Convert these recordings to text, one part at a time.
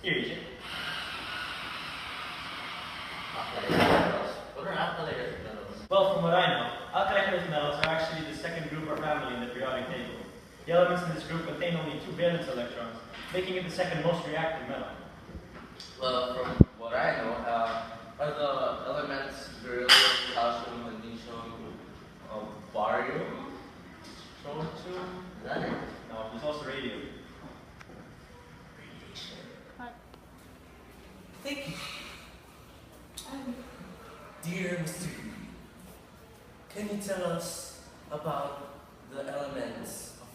Here, EJ. What are alkaline earth metals? Well, from what I know, alkaline earth metals are actually the second group or family in the periodic table. The elements in this group contain only 2 valence electrons, making it the second most reactive metal. Well, from what I know, are the elements beryllium, calcium, magnesium, barium, strontium? Is that it? No, there's also radium. Thank you. Dear Mr. Green, can you tell us about the elements of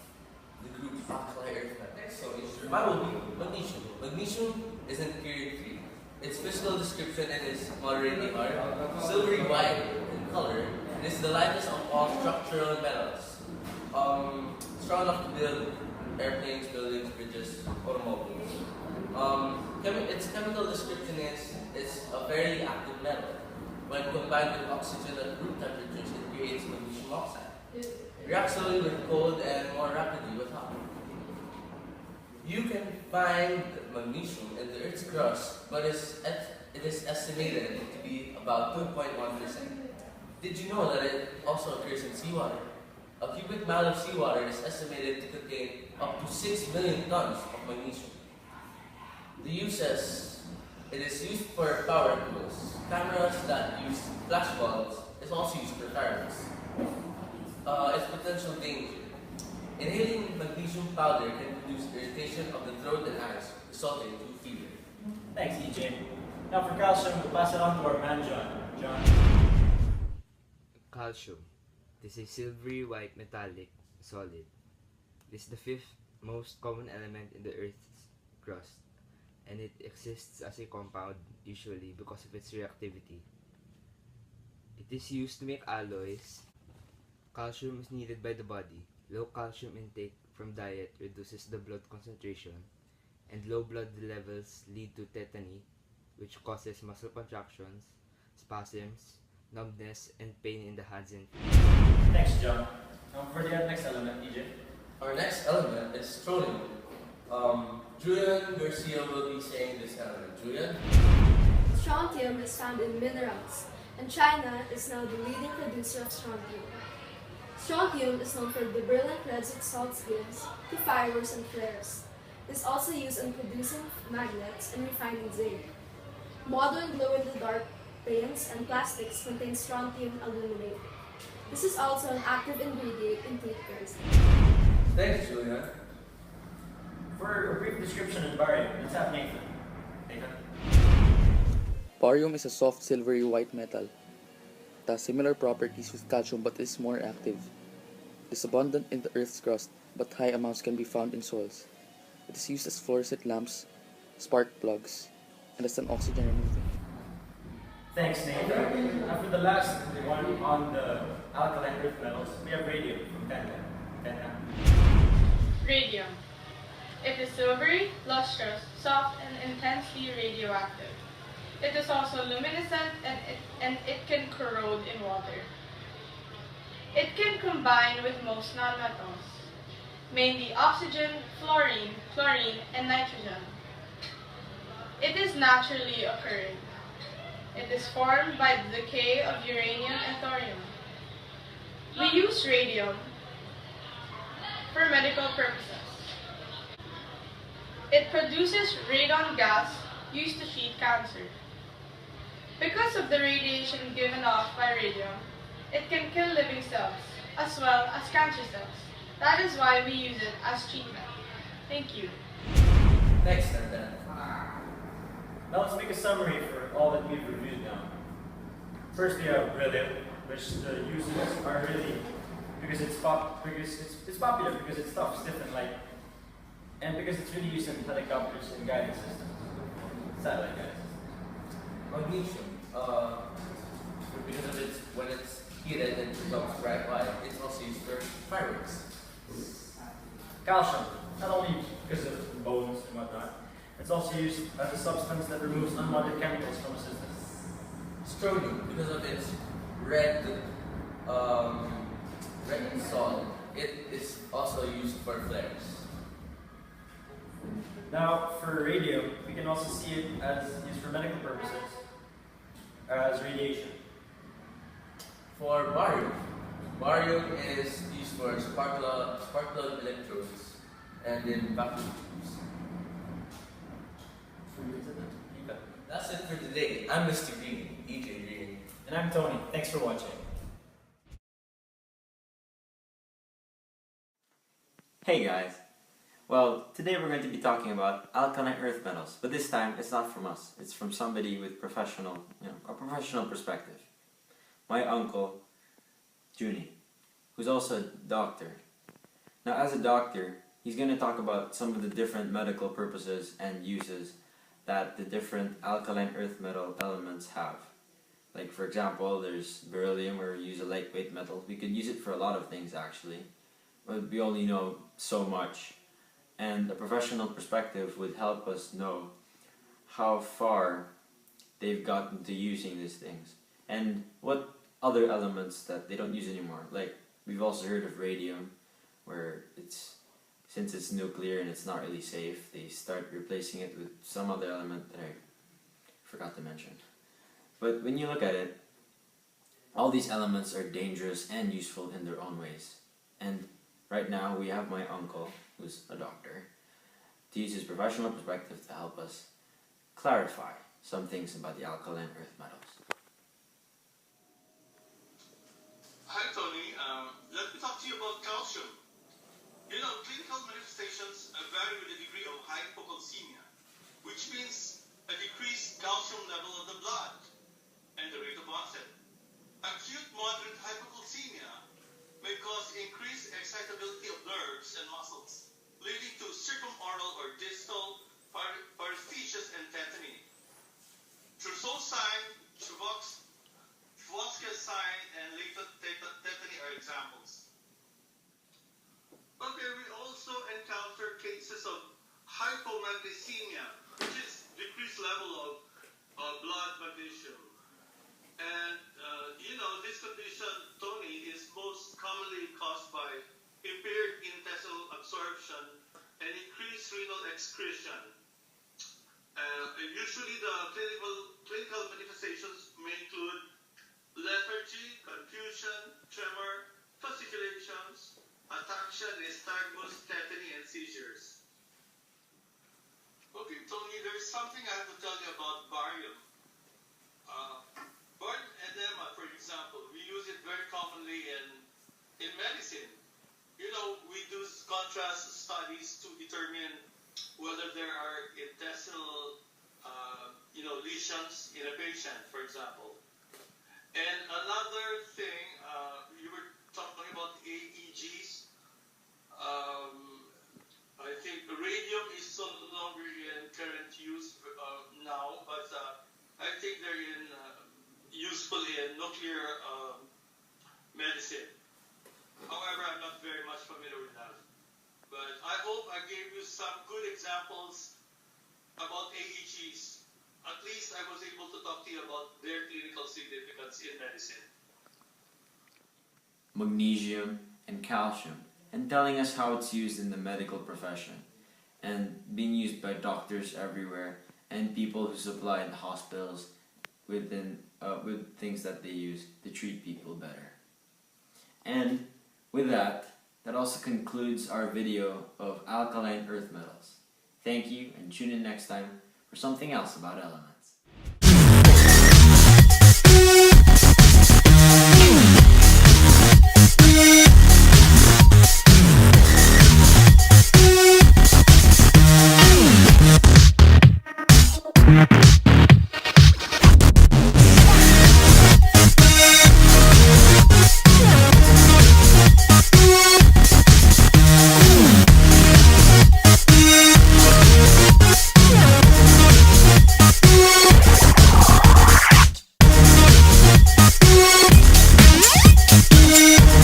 the group alkaline earth metals? So, mine will be magnesium. Magnesium isn't period free. Its physical description is moderately hard, silvery white in color, and is the lightest of all structural metals. Strong enough to build airplanes, buildings, bridges, automobiles. Its chemical description is it's a very active metal. When combined with oxygen at room temperatures, it creates magnesium oxide. Reacts slowly with cold and more rapidly with hot. You can find magnesium in the Earth's crust, but it is estimated to be about 2.1%. Did you know that it also occurs in seawater? A cubic mile of seawater is estimated to contain up to 6 million tons of magnesium. The uses: it is used for power tools, cameras that use flash bulbs is also used for fireworks. Its potential danger: inhaling magnesium powder can produce irritation of the throat and eyes, resulting in fever. Thanks, EJ. Now for calcium, we'll pass it on to our man, John. John. Calcium. This is silvery white metallic solid. This is the fifth most common element in the Earth's crust, and it exists as a compound usually because of its reactivity. It is used to make alloys. Calcium is needed by the body. Low calcium intake from diet reduces the blood concentration, and low blood levels lead to tetany, which causes muscle contractions, spasms, numbness, and pain in the hands and feet. Thanks, John. Now for the next element, EJ. Our next element is strontium. Julian Garcia will be saying this element. Julian? Strontium is found in minerals, and China is now the leading producer of strontium. Strontium is known for the brilliant reds it salts gives to fireworks and flares. It is also used in producing magnets and refining zinc. Modern glow-in-the-dark paints and plastics contain strontium aluminate. This is also an active ingredient in toothpaste. Thanks, Julian. For a brief description of barium, let's have Nathan. Nathan. Barium is a soft silvery white metal. It has similar properties with calcium but is more active. It is abundant in the Earth's crust, but high amounts can be found in soils. It is used as fluorescent lamps, spark plugs, and as an oxygen remover. Thanks, Nathan. Now for the last one on the alkaline earth metals, we have radium from Tenka. Tenka. Radium. It is silvery, lustrous, soft, and intensely radioactive. It is also luminescent and it can corrode in water. It can combine with most nonmetals, mainly oxygen, fluorine, chlorine, and nitrogen. It is naturally occurring. It is formed by the decay of uranium and thorium. We use radium for medical purposes. It produces radon gas used to treat cancer. Because of the radiation given off by radium, it can kill living cells as well as cancer cells. That is why we use it as treatment. Thank you. Thanks, Nathan. Now let's make a summary for all that we've reviewed now. First, we have beryllium, which the uses are really because it's popular because it's tough, stiff, and light, and because it's really used in helicopters and guidance systems, satellite guidance systems. Magnesium. Because of its when it's heated and becomes bright white, it's also used for fireworks. Calcium, not only because of bones and whatnot, it's also used as a substance that removes unwanted chemicals from a system. Strontium, because of its red salt, it is also used for flares. Now, for radium, we can also see it as used for medical purposes, as radiation. For barium is used for spark plug electrodes and in vacuum tubes. That's it for today. I'm Mr. Green, EJ Green. And I'm Tony. Thanks for watching. Hey guys! Well, today we're going to be talking about alkaline earth metals, but this time it's not from us. It's from somebody with a professional perspective. My uncle, Junie, who's also a doctor. Now, as a doctor, he's going to talk about some of the different medical purposes and uses that the different alkaline earth metal elements have. Like, for example, there's beryllium, where we use a lightweight metal. We could use it for a lot of things, actually, but we only know so much. And a professional perspective would help us know how far they've gotten to using these things and what other elements that they don't use anymore. Like, we've also heard of radium, where since it's nuclear and it's not really safe, they start replacing it with some other element that I forgot to mention. But when you look at it, all these elements are dangerous and useful in their own ways. And right now we have my uncle, who's a doctor, to use his professional perspective to help us clarify some things about the alkaline earth metals. Hi Tony, let me talk to you about calcium. You know, clinical manifestations vary with the degree of hypocalcemia, which means a decreased calcium level of the blood and the rate of onset. Acute moderate hypocalcemia may cause increased excitability of nerves and muscles, leading to circumoral or distal paresthesias and tetany. Trousseau sign, Chavoska sign, and latent tetany are examples. Okay, we also encounter cases of hypomagnesemia, which is decreased level of blood magnesium. And this condition, Tony, is most commonly caused by impaired intestinal absorption and increased renal excretion. Usually the clinical manifestations may include lethargy, confusion, tremor, fasciculations, ataxia, nystagmus, tetany, and seizures. Okay, Tony, there's something I have to tell you about barium. Burn edema, for example, we use it very commonly in medicine. You know, we do contrast studies to determine whether there are intestinal, lesions in a patient, for example. And another thing, you were talking about AEGs. I think radium is no longer in current use now, but I think they're useful in nuclear medicine. However, I'm not very much familiar with that. But I hope I gave you some good examples about AEGs. At least I was able to talk to you about their clinical significance in medicine. Magnesium and calcium, and telling us how it's used in the medical profession and being used by doctors everywhere and people who supply the hospitals with things that they use to treat people better. And with that also concludes our video of alkaline earth metals. Thank you, and tune in next time for something else about elements.